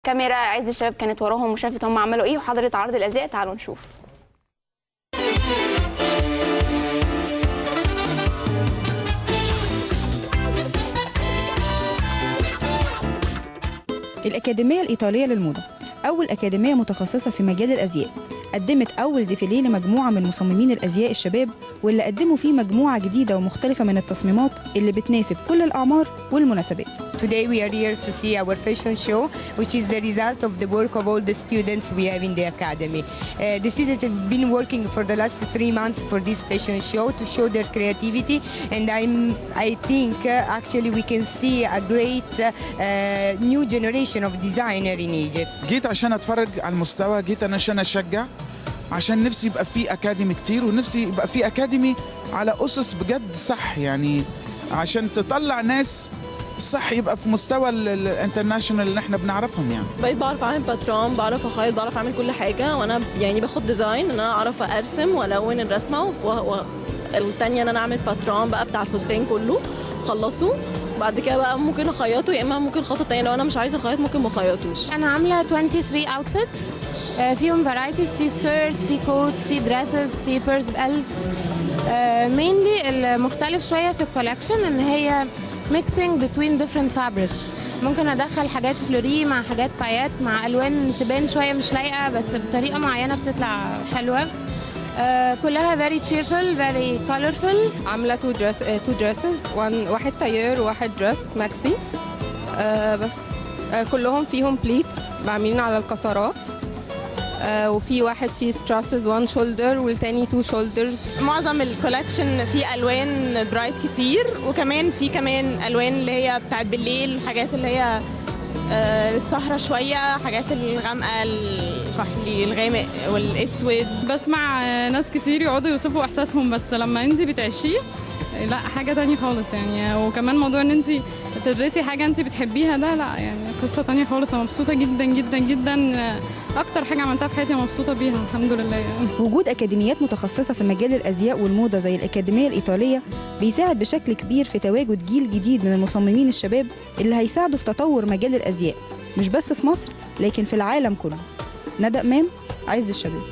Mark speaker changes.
Speaker 1: كاميرا عز الشباب كانت وراهم وشافت هم عملوا ايه وحضرت عرض الازياء. تعالوا نشوف.
Speaker 2: الأكاديمية الإيطالية للموضة أول أكاديمية متخصصة في مجال الأزياء، قدمت أول ديفيليه لمجموعة من مصممين الأزياء الشباب، واللي قدموا فيه مجموعة جديدة ومختلفة من التصميمات اللي بتناسب كل الأعمار والمناسبات.
Speaker 3: Today we are here to see our fashion show, which is the result of the work of all the students we have in the academy. The students have been working for the last 3 months for this fashion show to show their creativity, and I think actually we can see a great new generation of designer in Egypt.
Speaker 4: جيت عشان اتفرج على المستوى، جيت انا عشان اشجع، عشان نفسي يبقى في اكاديمي كتير، ونفسي يبقى في اكاديمي على اسس بجد صح، يعني عشان تطلع ناس صح يبقى في مستوى الانترناشونال اللي احنا بنعرفهم. يعني
Speaker 5: بقيت بعرف اعمل باترون، بعرف اخيط، بعرف اعمل كل حاجه، وانا يعني باخد ديزاين ان انا اعرف ارسم والون الرسمه، والتانيه ان انا اعمل باترون بقى بتاع الفستان كله خلصه. بعد كده بقى ممكن اخيطه، يا اما ممكن خطوه تانيه لو انا مش عايزه اخيط ممكن ما اخيطوش.
Speaker 6: انا عامله 23 اوتفيتس فيهم فرايتيز، في سكيرتس، في كوتس، في دريسز، في بيرز بيلتس. مينلي المختلف شويه في الكولكشن ان هي ميكسينج بتوين ديفرنت فابريكس. ممكن ادخل حاجات فلوري مع حاجات بايات مع الوان تبان شويه مش لايقه بس بطريقه معينه بتطلع حلوه. كلها very cheerful very colorful.
Speaker 7: عامله two dresses، واحد تاير وواحد دريس ماكسي. بس كلهم فيهم بليتس معمولين على الكسرات، وفي واحد فيه ستراسز 1 شولدر والتاني 2 شولدرز.
Speaker 8: معظم الكولكشن فيه الوان برايت كتير، وكمان في الوان اللي هي بتاعت بالليل، حاجات اللي هي السهرة شوية، حاجات الغامقة، الكحلي، الغامق والاسود.
Speaker 9: بسمع ناس كتير يقعدوا يوصفوا احساسهم، بس لما انت بتعيشيه لا حاجة تانية خالص يعني. وكمان موضوع ان انت تدرسي حاجة انت بتحبيها ده لا يعني قصة تانية خالص. انا مبسوطة جدا جدا جدا، اكتر حاجة عملتها في حياتي مبسوطة بيها الحمد لله يعني.
Speaker 2: وجود أكاديميات متخصصة في مجال الأزياء والموضة زي الأكاديمية الإيطالية بيساعد بشكل كبير في تواجد جيل جديد من المصممين الشباب اللي هيساعدوا في تطور مجال الأزياء، مش بس في مصر لكن في العالم كله. ندى إمام، عز الشباب.